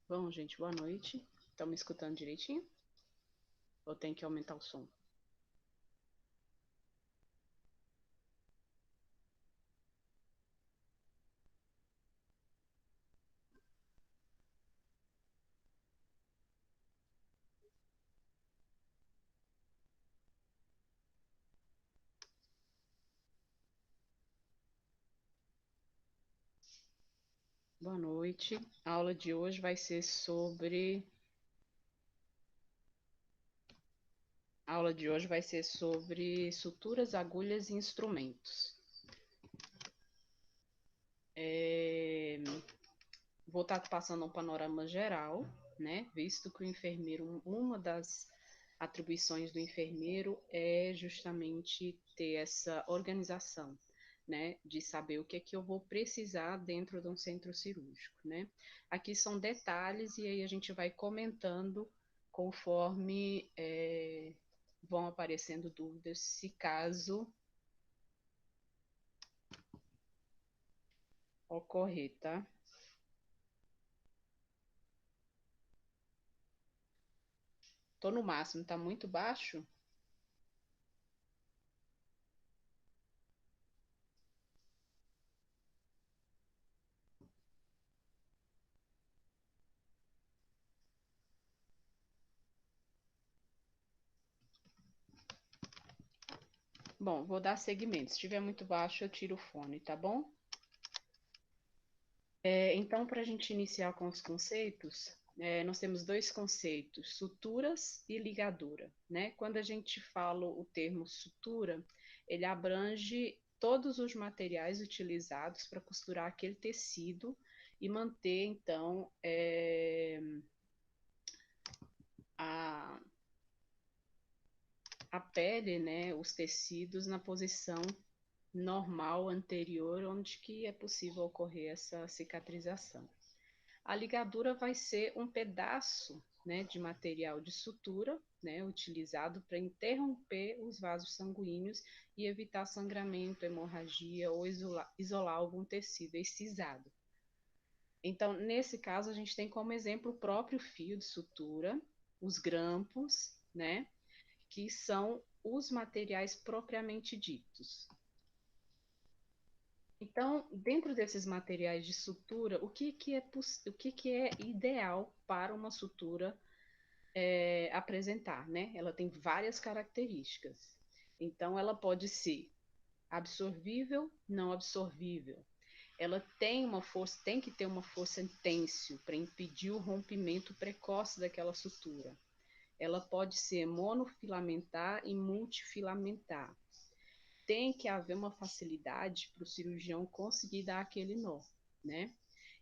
Bom, gente, boa noite. Estão me escutando direitinho? Ou tem que aumentar o som? Boa noite. A aula de hoje vai ser sobre. A aula de hoje vai ser sobre suturas, agulhas e instrumentos. É, Vou estar passando um panorama geral, né? Visto que o enfermeiro, uma das atribuições do enfermeiro é justamente ter essa organização, né? De saber o que é que eu vou precisar dentro de um centro cirúrgico, né? Aqui são detalhes e aí a gente vai comentando conforme vão aparecendo dúvidas, se caso ocorrer, tá? Tô no máximo, tá muito baixo? Bom, vou dar seguimento. Se estiver muito baixo, eu tiro o fone, tá bom? Então, para a gente iniciar com os conceitos, nós temos dois conceitos, suturas e ligadura, né? Quando a gente fala o termo sutura, ele abrange todos os materiais utilizados para costurar aquele tecido e manter, então, a, a pele, né, os tecidos na posição normal anterior, onde que é possível ocorrer essa cicatrização. A ligadura vai ser um pedaço, né, de material de sutura, né, utilizado para interromper os vasos sanguíneos e evitar sangramento, hemorragia ou isolar algum tecido excisado. Então, nesse caso, a gente tem como exemplo o próprio fio de sutura, os grampos, né, que são os materiais propriamente ditos. Então, dentro desses materiais de sutura, o que é ideal para uma sutura apresentar, né? Ela tem várias características. Então, ela pode ser absorvível, não absorvível. Ela tem uma força, tem que ter uma força têncil para impedir o rompimento precoce daquela sutura. Ela pode ser monofilamentar e multifilamentar. Tem que haver uma facilidade para o cirurgião conseguir dar aquele nó, né?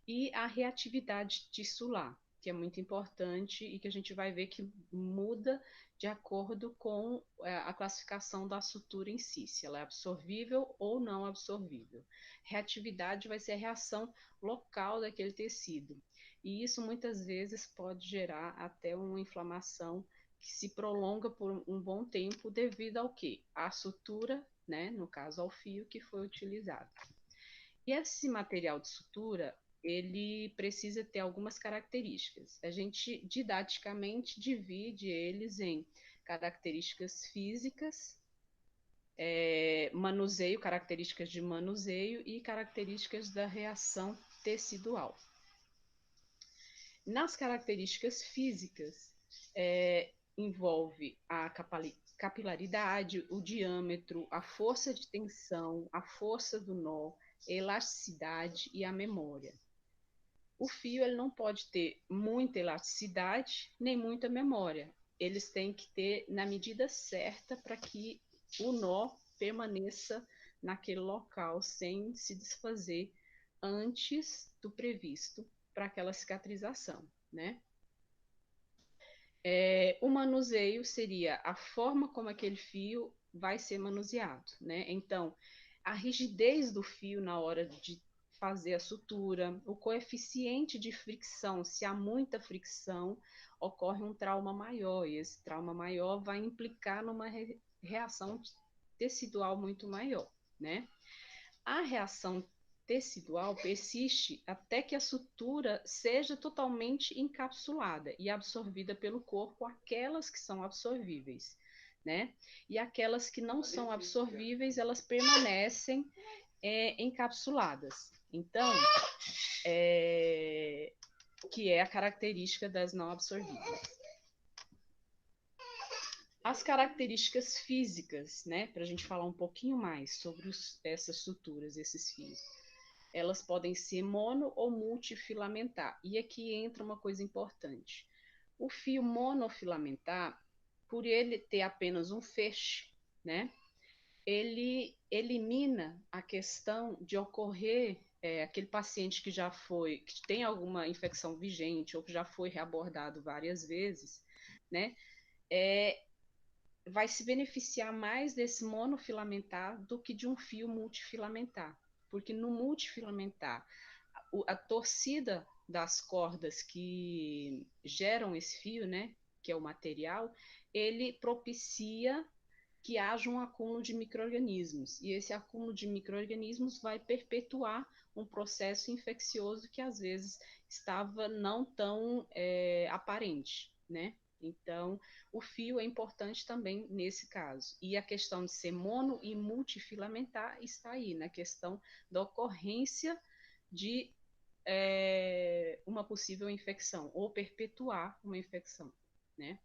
E a reatividade tissular, que é muito importante e que a gente vai ver que muda de acordo com a classificação da sutura em si, se ela é absorvível ou não absorvível. Reatividade vai ser a reação local daquele tecido. E isso muitas vezes pode gerar até uma inflamação que se prolonga por um bom tempo devido ao quê? À sutura, né, no caso ao fio que foi utilizado. E esse material de sutura, ele precisa ter algumas características. A gente didaticamente divide eles em características físicas, manuseio, características de manuseio e características da reação tecidual. Nas características físicas, envolve a capilaridade, o diâmetro, a força de tensão, a força do nó, a elasticidade e a memória. O fio ele não pode ter muita elasticidade nem muita memória. Eles têm que ter na medida certa para que o nó permaneça naquele local sem se desfazer antes do previsto para aquela cicatrização, né? O manuseio seria a forma como aquele fio vai ser manuseado, né? Então, a rigidez do fio na hora de fazer a sutura, o coeficiente de fricção, se há muita fricção, ocorre um trauma maior, e esse trauma maior vai implicar numa reação tecidual muito maior, né? A reação tecidual persiste até que a sutura seja totalmente encapsulada e absorvida pelo corpo, aquelas que são absorvíveis, né? E aquelas que não são absorvíveis, elas permanecem encapsuladas. Então, que é a característica das não absorvíveis. As características físicas, né, para a gente falar um pouquinho mais sobre essas suturas, esses fios. Elas podem ser mono ou multifilamentar. E aqui entra uma coisa importante. O fio monofilamentar, por ele ter apenas um feixe, né, ele elimina a questão de ocorrer aquele paciente que já foi, que tem alguma infecção vigente ou que já foi reabordado várias vezes, né, vai se beneficiar mais desse monofilamentar do que de um fio multifilamentar. Porque no multifilamentar, a torcida das cordas que geram esse fio, né, que é o material, ele propicia que haja um acúmulo de micro-organismos. E esse acúmulo de micro-organismos vai perpetuar um processo infeccioso que às vezes estava não tão aparente, né? Então, o fio é importante também nesse caso. E a questão de ser mono e multifilamentar está aí, na questão da ocorrência de uma possível infecção ou perpetuar uma infecção, né?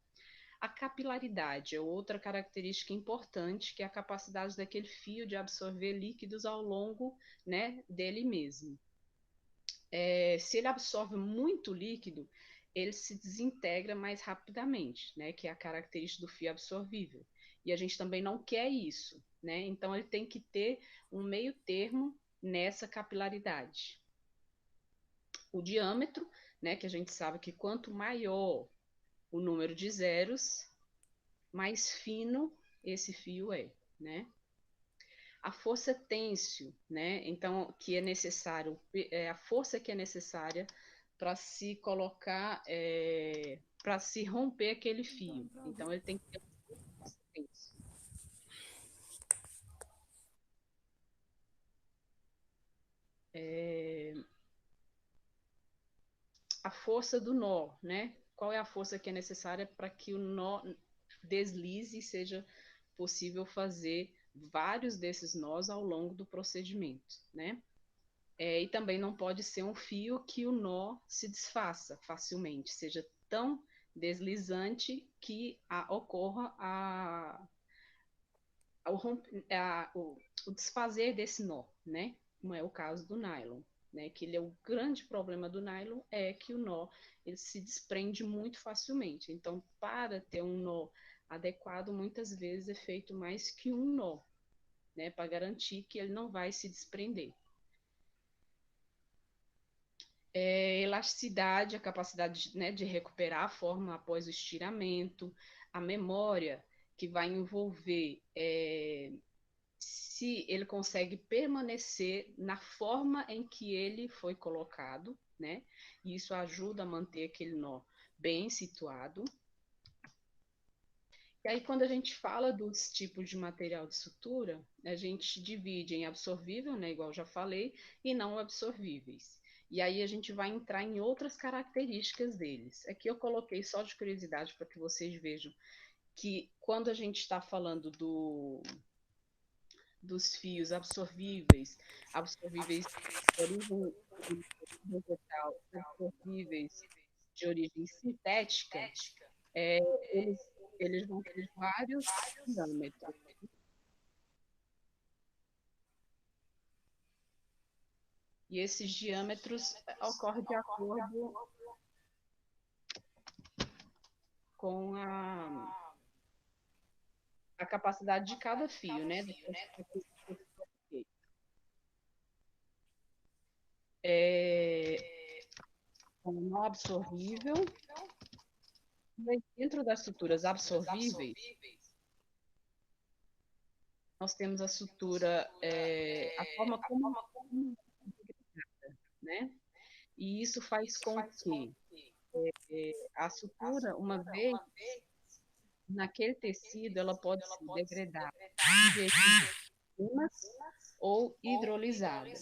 A capilaridade é outra característica importante, que é a capacidade daquele fio de absorver líquidos ao longo, né, dele mesmo. Se ele absorve muito líquido, ele se desintegra mais rapidamente, né, que é a característica do fio absorvível. E a gente também não quer isso, né? Então ele tem que ter um meio termo nessa capilaridade. O diâmetro, né, que a gente sabe que quanto maior o número de zeros, mais fino esse fio é, né? A força têncil, né? Então, que é necessário, a força que é necessária para se colocar, para se romper aquele fio. Então, ele tem que ter uma força têncil. A força do nó, né? Qual é a força que é necessária para que o nó deslize e seja possível fazer vários desses nós ao longo do procedimento, né? E também não pode ser um fio que o nó se desfaça facilmente, seja tão deslizante que ocorra o desfazer desse nó, né? Como é o caso do nylon, né? Que ele é o grande problema do nylon é que o nó ele se desprende muito facilmente. Então, para ter um nó adequado, muitas vezes é feito mais que um nó, né? Para garantir que ele não vai se desprender. Elasticidade, a capacidade, né, de recuperar a forma após o estiramento, a memória que vai envolver se ele consegue permanecer na forma em que ele foi colocado, né? E isso ajuda a manter aquele nó bem situado. E aí, quando a gente fala dos tipos de material de sutura, a gente divide em absorvível, né, igual eu já falei, e não absorvíveis. E aí a gente vai entrar em outras características deles. Aqui eu coloquei só de curiosidade para que vocês vejam que quando a gente está falando dos fios absorvíveis de origem vegetal, absorvíveis de origem sintética, é, eles, eles vão ter vários diâmetros. E esses diâmetros ocorrem de acordo com a capacidade de cada fio, né? Como não absorvível. Dentro das suturas absorvíveis, nós temos a sutura, a forma como, né? E isso faz com que a sutura, uma vez naquele tecido, ela pode se degradar de ou hidrolisada.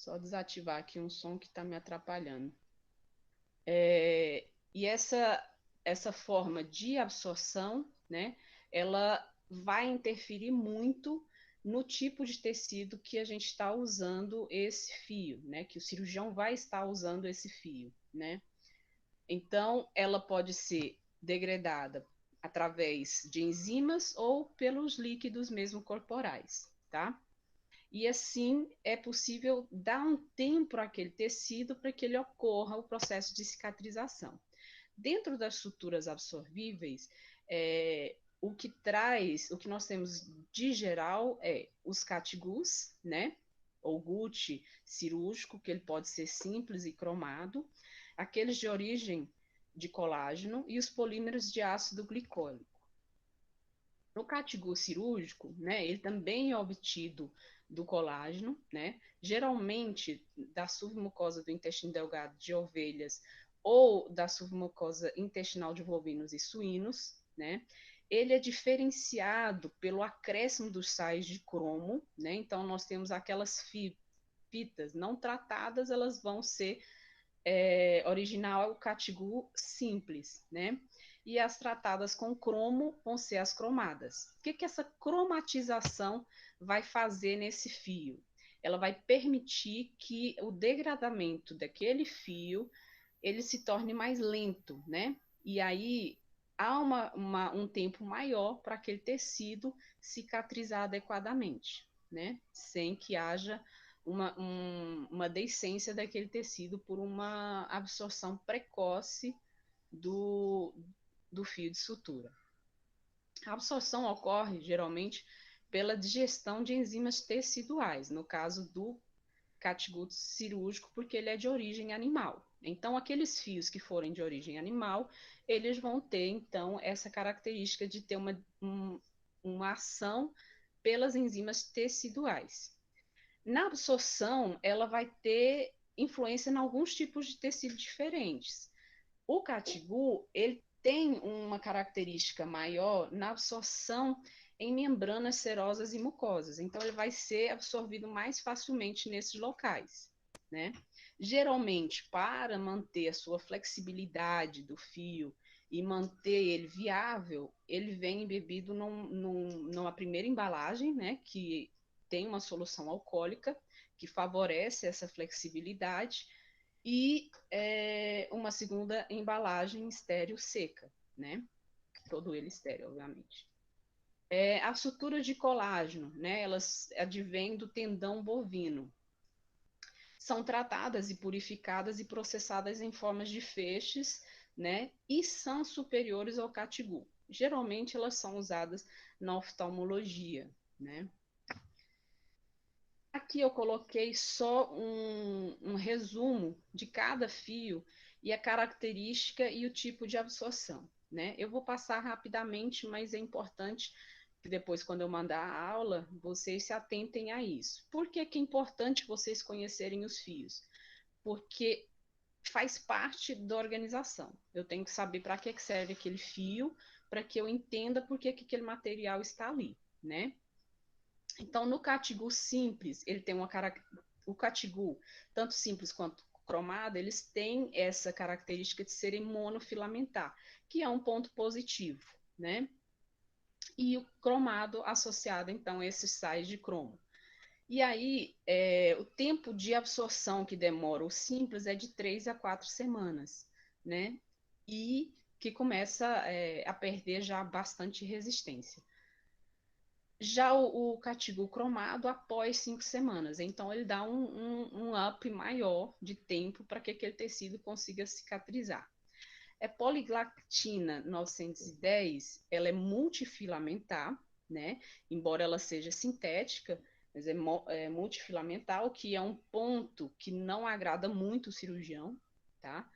Só desativar aqui um som que está me atrapalhando. E essa forma de absorção, né, ela vai interferir muito no tipo de tecido que a gente está usando esse fio, né, que o cirurgião vai estar usando esse fio, né. Então, ela pode ser degradada através de enzimas ou pelos líquidos mesmo corporais, tá? E assim é possível dar um tempo àquele tecido para que ele ocorra o processo de cicatrização. Dentro das suturas absorvíveis, o que nós temos de geral é os catigus, né? Ou gut cirúrgico, que ele pode ser simples e cromado, aqueles de origem de colágeno e os polímeros de ácido glicólico. No catigu cirúrgico, né, ele também é obtido do colágeno, né, geralmente da submucosa do intestino delgado de ovelhas ou da submucosa intestinal de bovinos e suínos, né. Ele é diferenciado pelo acréscimo dos sais de cromo, né, então nós temos aquelas fitas não tratadas, elas vão ser original é o catigu simples, né? E as tratadas com cromo vão ser as cromadas. O que essa cromatização vai fazer nesse fio? Ela vai permitir que o degradamento daquele fio ele se torne mais lento, né? E aí há um tempo maior para aquele tecido cicatrizar adequadamente, né? Sem que haja uma deiscência daquele tecido por uma absorção precoce do, do fio de sutura. A absorção ocorre geralmente pela digestão de enzimas teciduais, no caso do catgut cirúrgico, porque ele é de origem animal. Então, aqueles fios que forem de origem animal, eles vão ter, então, essa característica de ter uma ação pelas enzimas teciduais. Na absorção, ela vai ter influência em alguns tipos de tecido diferentes. O catigu, ele tem uma característica maior na absorção em membranas serosas e mucosas. Então, ele vai ser absorvido mais facilmente nesses locais, né? Geralmente, para manter a sua flexibilidade do fio e manter ele viável, ele vem embebido numa primeira embalagem, né? Que tem uma solução alcoólica que favorece essa flexibilidade e uma segunda embalagem estéreo seca, né? Todo ele estéreo, obviamente. A sutura de colágeno, né? Elas advêm do tendão bovino. São tratadas e purificadas e processadas em formas de feixes, né? E são superiores ao catigu. Geralmente elas são usadas na oftalmologia, né? Aqui eu coloquei só um resumo de cada fio e a característica e o tipo de absorção, né? Eu vou passar rapidamente, mas é importante que depois, quando eu mandar a aula, vocês se atentem a isso. Por que é importante vocês conhecerem os fios? Porque faz parte da organização. Eu tenho que saber para que serve aquele fio, para que eu entenda por que aquele material está ali, né? Então, no catigu simples, ele tem o catigu, tanto simples quanto cromado, eles têm essa característica de serem monofilamentar, que é um ponto positivo, né? E o cromado associado, então, a esses sais de cromo. E aí, o tempo de absorção que demora o simples é de 3 a 4 semanas, né? E que começa a perder já bastante resistência. Já o catigu cromado após 5 semanas, então ele dá um up maior de tempo para que aquele tecido consiga cicatrizar. Poliglactina 910, ela é multifilamentar, né? Embora ela seja sintética, mas é multifilamentar, o que é um ponto que não agrada muito o cirurgião, tá?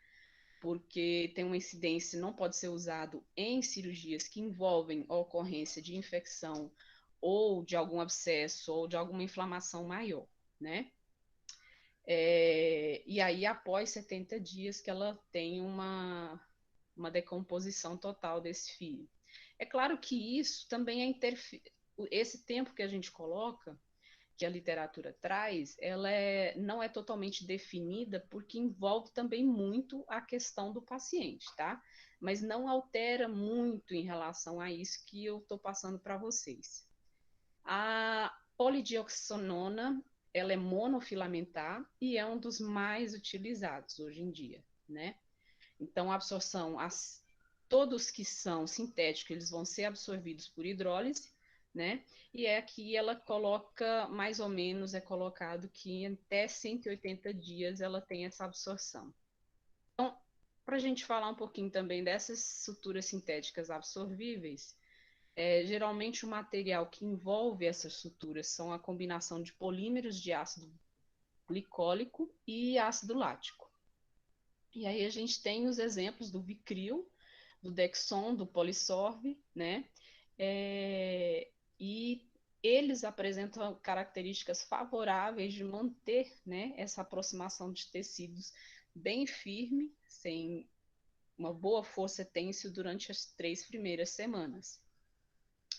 Porque tem uma incidência, não pode ser usado em cirurgias que envolvem a ocorrência de infecção ou de algum abscesso ou de alguma inflamação maior, né? E aí, após 70 dias, que ela tem uma decomposição total desse fio. É claro que isso também esse tempo que a gente coloca que a literatura traz, não é totalmente definida, porque envolve também muito a questão do paciente, tá? Mas não altera muito em relação a isso que eu estou passando para vocês. A polidioxonona, ela é monofilamentar e é um dos mais utilizados hoje em dia, né? Então, a absorção, todos que são sintéticos, eles vão ser absorvidos por hidrólise, né? E aqui ela coloca, mais ou menos, é colocado que até 180 dias ela tem essa absorção. Então, para a gente falar um pouquinho também dessas suturas sintéticas absorvíveis, geralmente o material que envolve essas suturas são a combinação de polímeros de ácido glicólico e ácido lático. E aí a gente tem os exemplos do Vicryl, do Dexon, do Polisorb, né? E eles apresentam características favoráveis de manter, né, essa aproximação de tecidos bem firme, sem uma boa força têncil durante as 3 primeiras semanas.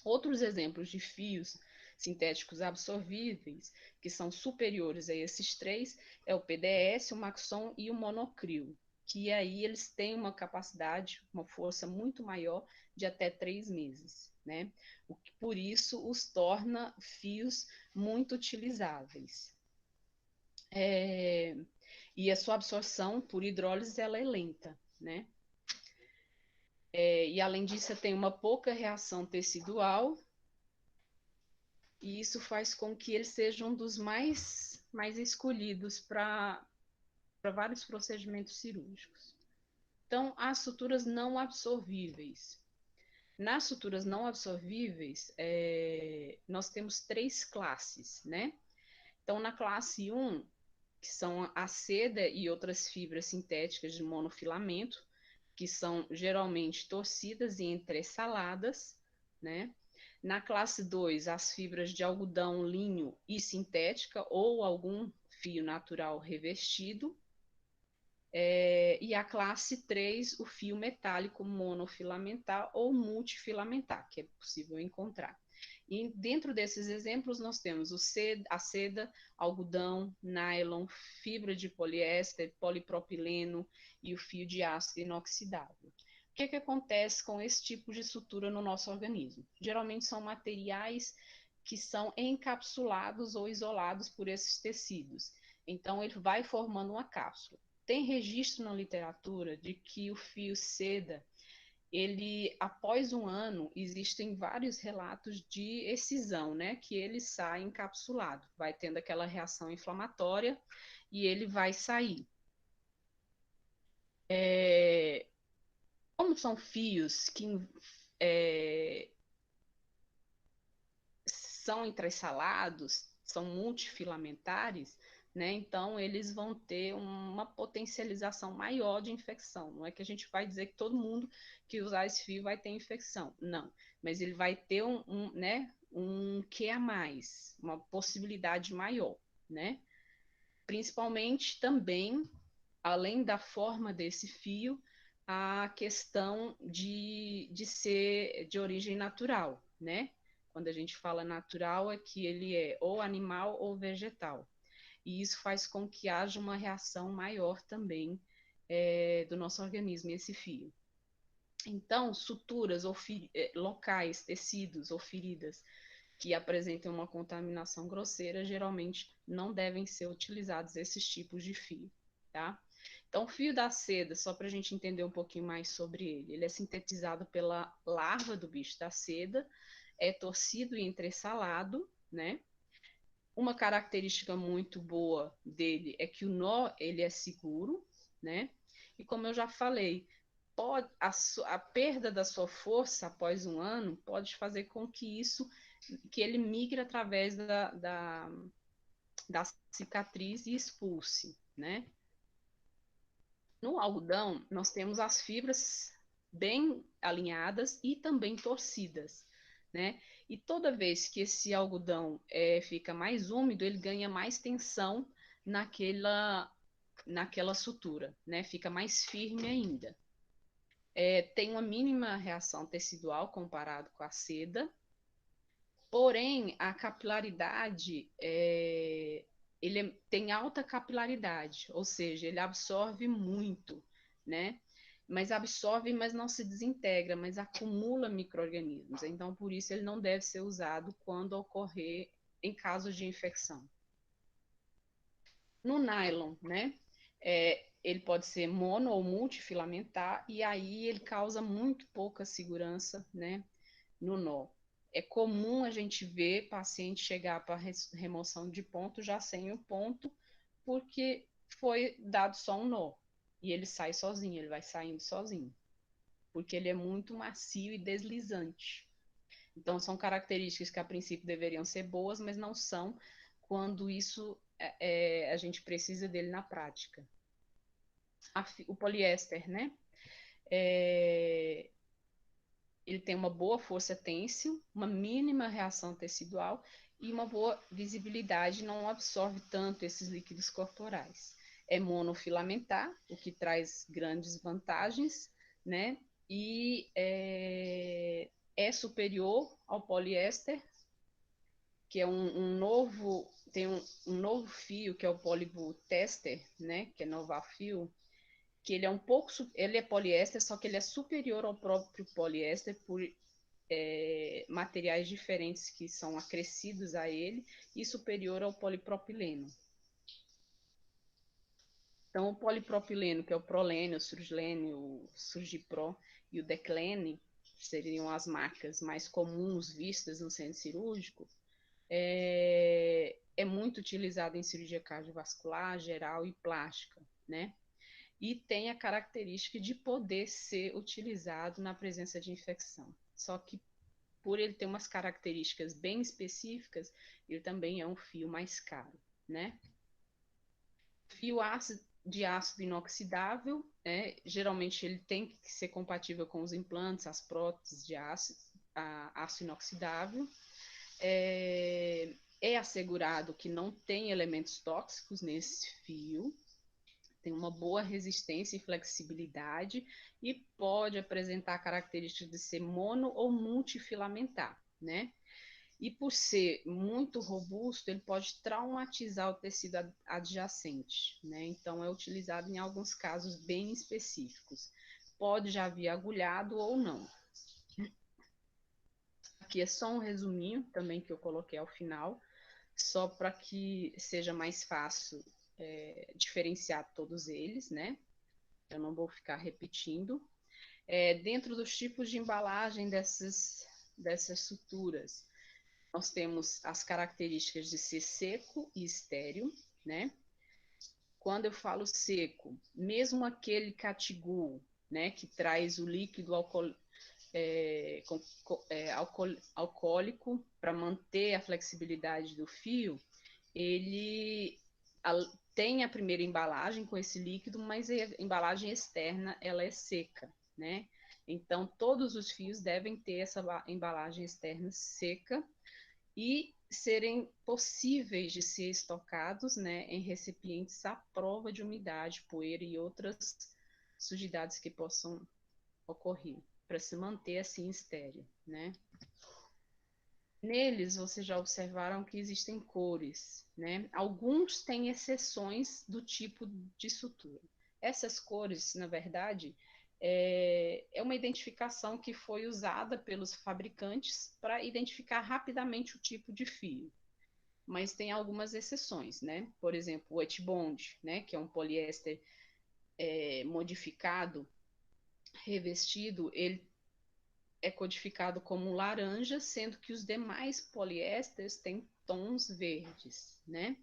Outros exemplos de fios sintéticos absorvíveis, que são superiores a esses três, é o PDS, o Maxon e o Monocril, que aí eles têm uma capacidade, uma força muito maior de até 3 meses, né? O que, por isso, os torna fios muito utilizáveis. E a sua absorção por hidrólise ela é lenta, né? E além disso, tem uma pouca reação tecidual, e isso faz com que eles sejam um dos mais escolhidos para vários procedimentos cirúrgicos. Então, as suturas não absorvíveis. Nas suturas não absorvíveis, nós temos 3 classes, né? Então, na classe 1, que são a seda e outras fibras sintéticas de monofilamento, que são geralmente torcidas e entressaladas, né? Na classe 2, as fibras de algodão, linho e sintética ou algum fio natural revestido. E a classe 3, o fio metálico monofilamentar ou multifilamentar, que é possível encontrar. E dentro desses exemplos, nós temos a seda, algodão, nylon, fibra de poliéster, polipropileno e o fio de aço inoxidável. O que acontece com esse tipo de sutura no nosso organismo? Geralmente são materiais que são encapsulados ou isolados por esses tecidos. Então, ele vai formando uma cápsula. Tem registro na literatura de que o fio seda, ele, após um ano, existem vários relatos de excisão, né? Que ele sai encapsulado, vai tendo aquela reação inflamatória e ele vai sair. Como são fios que são entressalados, são multifilamentares, né? Então eles vão ter uma potencialização maior de infecção. Não é que a gente vai dizer que todo mundo que usar esse fio vai ter infecção, não. Mas ele vai ter né, um que a mais, uma possibilidade maior, né? Principalmente também, além da forma desse fio, a questão de ser de origem natural, né? Quando a gente fala natural, é que ele é ou animal ou vegetal. E isso faz com que haja uma reação maior também do nosso organismo, esse fio. Então, suturas ou locais, tecidos ou feridas que apresentem uma contaminação grosseira, geralmente não devem ser utilizados esses tipos de fio, tá? Então, o fio da seda, só para a gente entender um pouquinho mais sobre ele, ele é sintetizado pela larva do bicho da seda, é torcido e entressalado, né? Uma característica muito boa dele é que o nó ele é seguro, né? E como eu já falei, a perda da sua força após um ano pode fazer com que ele migre através da cicatriz e expulse, né? No algodão, nós temos as fibras bem alinhadas e também torcidas, né? E toda vez que esse algodão fica mais úmido, ele ganha mais tensão naquela sutura, né? Fica mais firme ainda. Tem uma mínima reação tecidual comparado com a seda, Porém, a capilaridade, tem alta capilaridade, ou seja, ele absorve muito, né? Mas absorve, mas não se desintegra, mas acumula micro-organismos. Então, por isso, ele não deve ser usado quando ocorrer em casos de infecção. No nylon, né? Ele pode ser mono ou multifilamentar, e aí ele causa muito pouca segurança, né? No nó. É comum a gente ver paciente chegar para remoção de ponto já sem o ponto, porque foi dado só um nó. E ele sai sozinho, ele vai saindo sozinho. Porque ele é muito macio e deslizante. Então, são características que a princípio deveriam ser boas, mas não são quando isso a gente precisa dele na prática. O poliéster, né? É, ele tem uma boa força têncil, uma mínima reação tecidual e uma boa visibilidade, não absorve tanto esses líquidos corporais. É monofilamentar, o que traz grandes vantagens, né? E é superior ao poliéster, que é um novo, tem um novo fio, que é o polibutester, né? Que é Novafil, que ele é um pouco, ele é poliéster, só que ele é superior ao próprio poliéster por materiais diferentes que são acrescidos a ele e superior ao polipropileno. Então, o polipropileno, que é o prolene, o surgilene, o surgipro e o declene, seriam as marcas mais comuns vistas no centro cirúrgico, é muito utilizado em cirurgia cardiovascular, geral e plástica, né? E tem a característica de poder ser utilizado na presença de infecção. Só que por ele ter umas características bem específicas, ele também é um fio mais caro, né? Fio de ácido inoxidável, geralmente ele tem que ser compatível com os implantes, as próteses de aço inoxidável. É assegurado que não tem elementos tóxicos nesse fio, tem uma boa resistência e flexibilidade e pode apresentar características de ser mono ou multifilamentar, né? E por ser muito robusto, ele pode traumatizar o tecido adjacente, né? Então é utilizado em alguns casos bem específicos. Pode já vir agulhado ou não. Aqui é só um resuminho também que eu coloquei ao final, só para que seja mais fácil diferenciar todos eles, né? Eu não vou ficar repetindo. Dentro dos tipos de embalagem dessas suturas, nós temos as características de ser seco e estéreo, né? Quando eu falo seco, mesmo aquele catigu, né, que traz o líquido alcoólico para manter a flexibilidade do fio, ele tem a primeira embalagem com esse líquido, mas a embalagem externa ela é seca, né? Então todos os fios devem ter essa embalagem externa seca e serem possíveis de ser estocados, né, em recipientes à prova de umidade, poeira e outras sujidades que possam ocorrer, para se manter assim estéreo, né? Neles, vocês já observaram que existem cores, né? Alguns têm exceções do tipo de sutura. Essas cores, na verdade, é uma identificação que foi usada pelos fabricantes para identificar rapidamente o tipo de fio. Mas tem algumas exceções, né? Por exemplo, o Etibond, né? Que é um poliéster modificado, revestido, ele é codificado como laranja, sendo que os demais poliésteres têm tons verdes, né?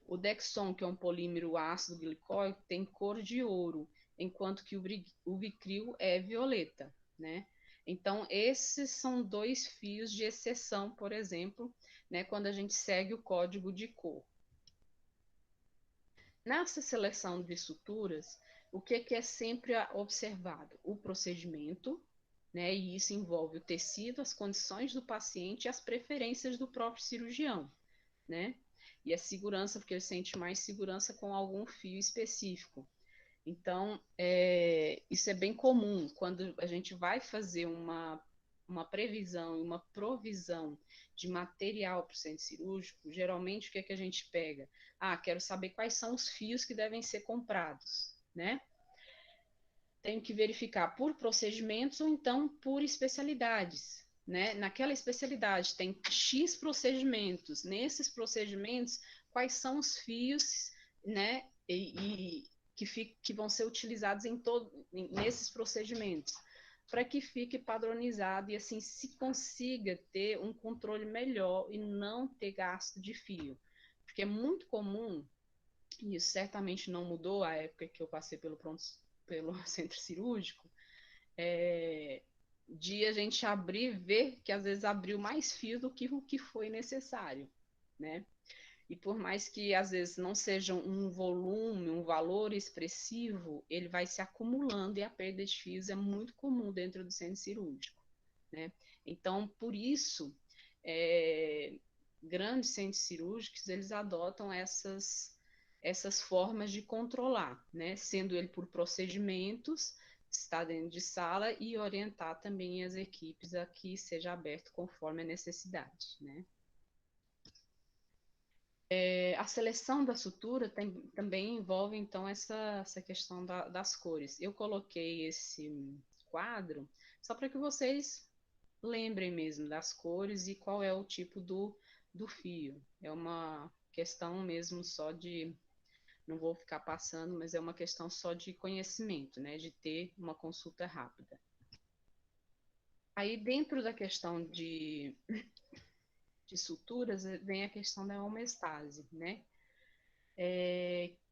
O Dexon, que é um polímero ácido glicólico, tem cor de ouro, enquanto que o Vicril é violeta, né? Então, esses são dois fios de exceção, por exemplo, né, quando a gente segue o código de cor. Nessa seleção de suturas, o que é sempre observado? O procedimento, né? E isso envolve o tecido, as condições do paciente e as preferências do próprio cirurgião, né? E a segurança, porque ele sente mais segurança com algum fio específico. Então, isso é bem comum quando a gente vai fazer uma uma previsão e uma provisão de material para o centro cirúrgico, geralmente o que é que a gente pega? Ah, quero saber quais são os fios que devem ser comprados, né? Tenho que verificar por procedimentos ou então por especialidades, né? Naquela especialidade tem X procedimentos, nesses procedimentos, quais são os fios, né? Que vão ser utilizados nesses procedimentos, para que fique padronizado e assim se consiga ter um controle melhor e não ter gasto de fio. Porque é muito comum, e isso certamente não mudou a época que eu passei pelo centro cirúrgico, de a gente abrir e ver que às vezes abriu mais fio do que o que foi necessário, né? E por mais que às vezes não seja um volume, um valor expressivo, ele vai se acumulando e a perda de fios é muito comum dentro do centro cirúrgico, né? Então, por isso, grandes centros cirúrgicos, eles adotam essas formas de controlar, né? Sendo ele por procedimentos, estar dentro de sala e orientar também as equipes a que seja aberto conforme a necessidade, né? A seleção da sutura também envolve, então, essa questão das cores. Eu coloquei esse quadro só para que vocês lembrem mesmo das cores e qual é o tipo do fio. É uma questão mesmo só de, não vou ficar passando, mas é uma questão só de conhecimento, né? De ter uma consulta rápida. Aí, dentro da questão de suturas, vem a questão da homeostase, né?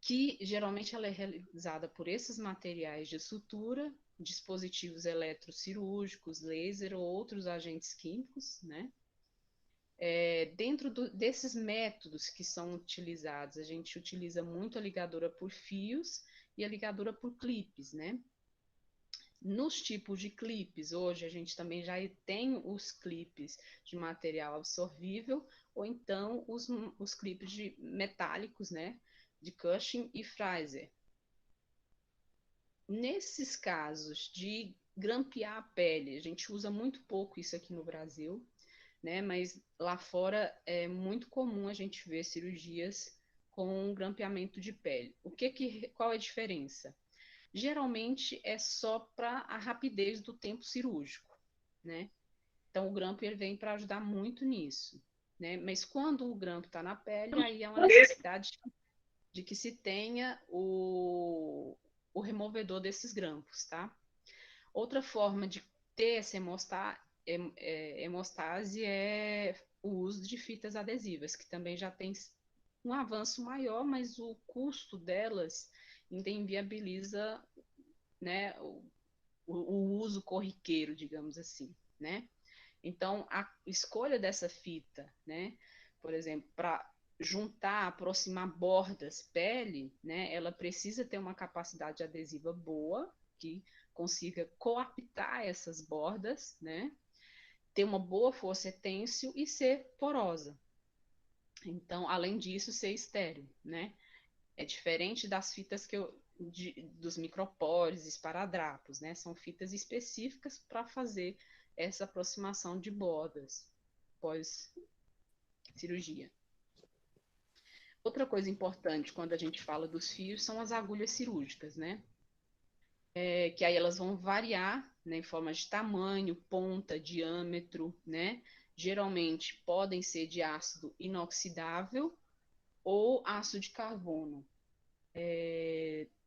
Que geralmente ela é realizada por esses materiais de sutura, dispositivos eletrocirúrgicos, laser ou outros agentes químicos, né? Dentro desses métodos que são utilizados, a gente utiliza muito a ligadura por fios e a ligadura por clipes, né? Nos tipos de clipes, hoje a gente também já tem os clipes de material absorvível ou então os clipes metálicos, né? De Cushing e Fraser. Nesses casos de grampear a pele, a gente usa muito pouco isso aqui no Brasil, né? Mas lá fora é muito comum a gente ver cirurgias com grampeamento de pele. Qual é a diferença? Geralmente é só para a rapidez do tempo cirúrgico, né? Então o grampo ele vem para ajudar muito nisso, né? Mas quando o grampo está na pele, aí é uma necessidade de que se tenha o removedor desses grampos, tá? Outra forma de ter essa hemostase é o uso de fitas adesivas, que também já tem um avanço maior, mas o custo delas ainda inviabiliza, né, o uso corriqueiro, digamos assim, né? Então, a escolha dessa fita, né, por exemplo, para juntar, aproximar bordas, pele, né, ela precisa ter uma capacidade adesiva boa, que consiga coaptar essas bordas, né, ter uma boa força têncil e ser porosa. Então, além disso, ser estéril, né? É diferente das fitas dos micropores, esparadrapos, né? São fitas específicas para fazer essa aproximação de bordas pós cirurgia. Outra coisa importante quando a gente fala dos fios são as agulhas cirúrgicas, né? Que aí elas vão variar, né, em forma de tamanho, ponta, diâmetro, né? Geralmente podem ser de ácido inoxidável ou ácido de carbono.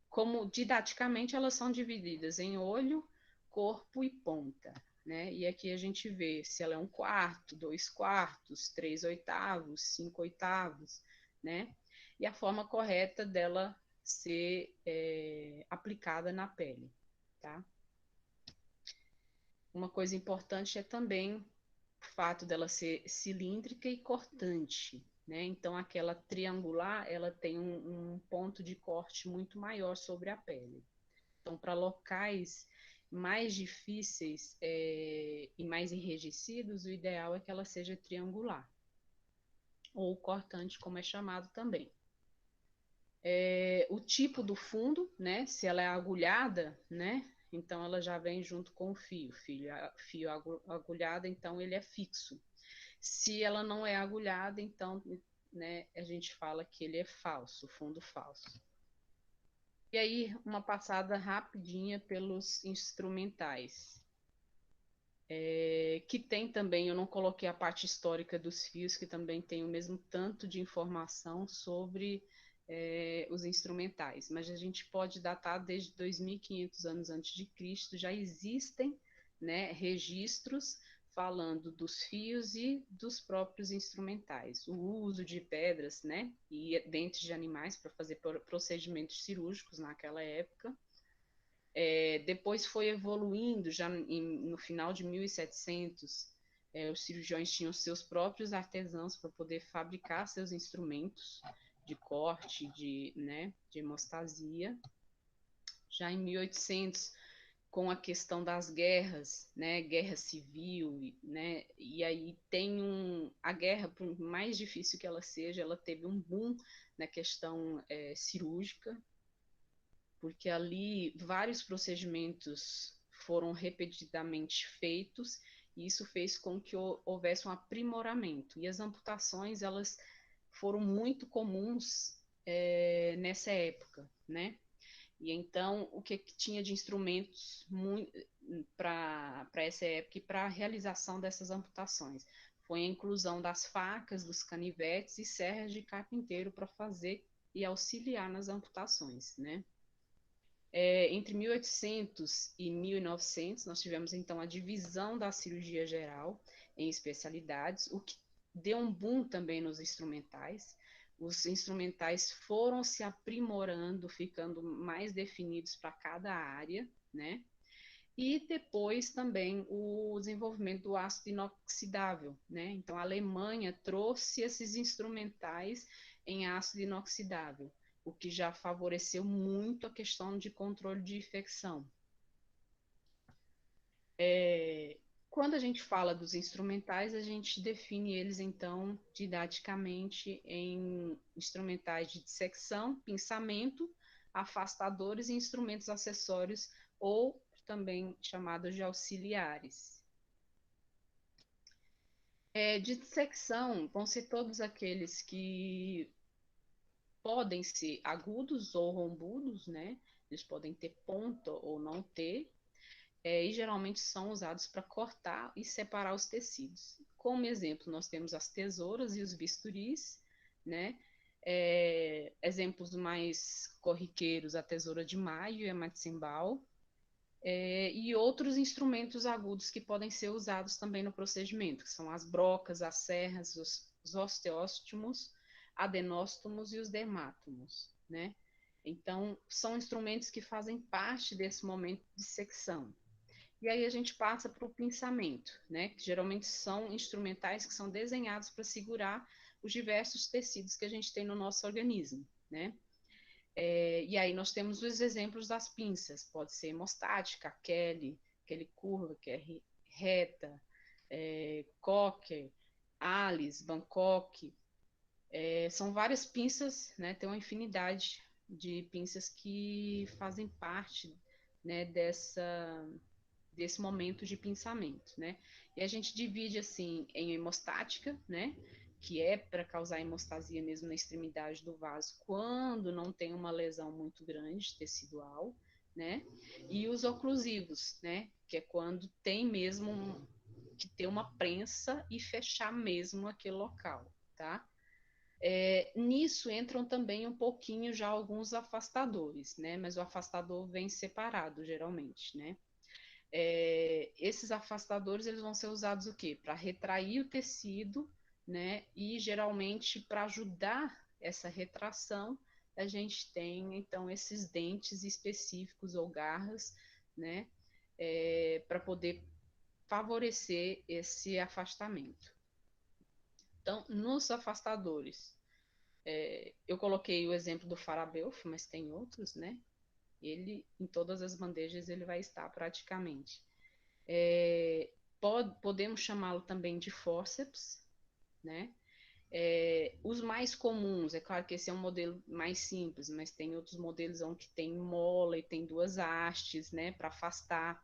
Como didaticamente elas são divididas em olho, corpo e ponta, né? E aqui a gente vê se ela é 1/4, 2/4, 3/8, 5/8, né? E a forma correta dela ser aplicada na pele, tá? Uma coisa importante é também o fato dela ser cilíndrica e cortante, né? Então, aquela triangular, ela tem um ponto de corte muito maior sobre a pele. Então, para locais mais difíceis e mais enrijecidos, o ideal é que ela seja triangular, ou cortante, como é chamado também. O tipo do fundo, né? Se ela é agulhada, né? então ela já vem junto com o fio agulhado, então ele é fixo. Se ela não é agulhada, então, né, a gente fala que ele é falso, fundo falso. E aí, uma passada rapidinha pelos instrumentais. Que tem também, eu não coloquei a parte histórica dos fios, que também tem o mesmo tanto de informação sobre os instrumentais, mas a gente pode datar desde 2.500 anos antes de Cristo, já existem, né, registros falando dos fios e dos próprios instrumentais, o uso de pedras, né, e dentes de animais para fazer procedimentos cirúrgicos naquela época. Depois foi evoluindo, já no final de 1700, os cirurgiões tinham seus próprios artesãos para poder fabricar seus instrumentos de corte, né, de hemostasia. Já em 1800, com a questão das guerras, né, guerra civil, né, e aí a guerra, por mais difícil que ela seja, ela teve um boom na questão cirúrgica, porque ali vários procedimentos foram repetidamente feitos e isso fez com que houvesse um aprimoramento. E as amputações, elas foram muito comuns nessa época, né? E então, o que tinha de instrumentos para essa época e para a realização dessas amputações? Foi a inclusão das facas, dos canivetes e serras de carpinteiro para fazer e auxiliar nas amputações, né? Entre 1800 e 1900, nós tivemos então a divisão da cirurgia geral em especialidades, o que deu um boom também nos instrumentais. Os instrumentais foram se aprimorando, ficando mais definidos para cada área, né? E depois também o desenvolvimento do ácido inoxidável, né? Então a Alemanha trouxe esses instrumentais em ácido inoxidável, o que já favoreceu muito a questão de controle de infecção. Quando a gente fala dos instrumentais, a gente define eles, então, didaticamente em instrumentais de dissecção, pinçamento, afastadores e instrumentos acessórios, ou também chamados de auxiliares. De dissecção, vão ser todos aqueles que podem ser agudos ou rombudos, né? Eles podem ter ponta ou não ter, e geralmente são usados para cortar e separar os tecidos. Como exemplo, nós temos as tesouras e os bisturis, né? Exemplos mais corriqueiros, a tesoura de maio e a Matzimbal, e outros instrumentos agudos que podem ser usados também no procedimento, que são as brocas, as serras, os osteóstomos, adenóstomos e os dermátomos, né? Então, são instrumentos que fazem parte desse momento de secção. E aí a gente passa para o pinçamento, né? Que geralmente são instrumentais que são desenhados para segurar os diversos tecidos que a gente tem no nosso organismo, né? E aí nós temos os exemplos das pinças, pode ser hemostática, Kelly curva, que é reta, Cocker, Alice, Bangkok, são várias pinças, né? Tem uma infinidade de pinças que fazem parte, né, desse momento de pinçamento, né? E a gente divide assim em hemostática, né? Que é para causar hemostasia mesmo na extremidade do vaso, quando não tem uma lesão muito grande tecidual, né? E os oclusivos, né? Que é quando tem mesmo que ter uma prensa e fechar mesmo aquele local, tá? Nisso entram também um pouquinho já alguns afastadores, né? Mas o afastador vem separado, geralmente, né? Esses afastadores eles vão ser usados o quê? Para retrair o tecido, né? E geralmente para ajudar essa retração, a gente tem então esses dentes específicos ou garras, né? Para poder favorecer esse afastamento. Então, nos afastadores, eu coloquei o exemplo do Farabeuf, mas tem outros, né? Ele, em todas as bandejas, ele vai estar praticamente. Podemos chamá-lo também de fórceps, né? Os mais comuns, é claro que esse é um modelo mais simples, mas tem outros modelos onde tem mola e tem duas hastes, né, para afastar.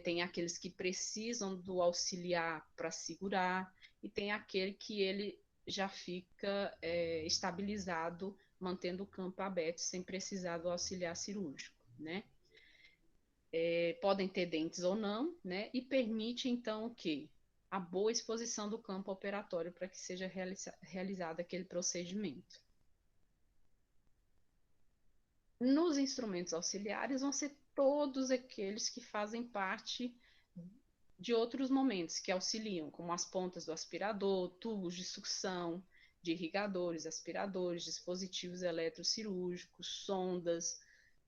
Tem aqueles que precisam do auxiliar para segurar, e tem aquele que ele já fica estabilizado, mantendo o campo aberto, sem precisar do auxiliar cirúrgico, né? Podem ter dentes ou não, né? E permite, então, o quê? A boa exposição do campo operatório para que seja realizado aquele procedimento. Nos instrumentos auxiliares vão ser todos aqueles que fazem parte de outros momentos que auxiliam, como as pontas do aspirador, tubos de sucção, de irrigadores, aspiradores, dispositivos eletrocirúrgicos, sondas,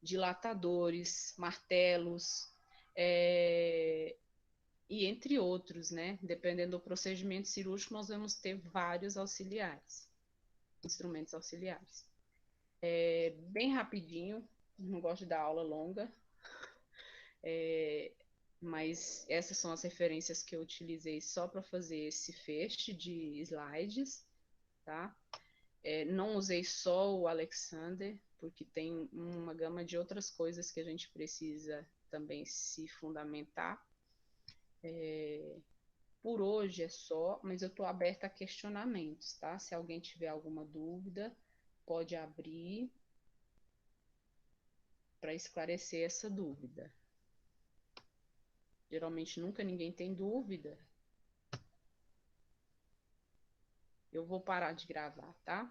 dilatadores, martelos, é, e entre outros, né? Dependendo do procedimento cirúrgico, nós vamos ter vários auxiliares, instrumentos auxiliares. Bem rapidinho, não gosto de dar aula longa, mas essas são as referências que eu utilizei só para fazer esse feixe de slides, tá? Não usei só o Alexander, porque tem uma gama de outras coisas que a gente precisa também se fundamentar. Por hoje é só, mas eu estou aberta a questionamentos, tá? Se alguém tiver alguma dúvida, pode abrir para esclarecer essa dúvida. Geralmente nunca ninguém tem dúvida. Eu vou parar de gravar, tá?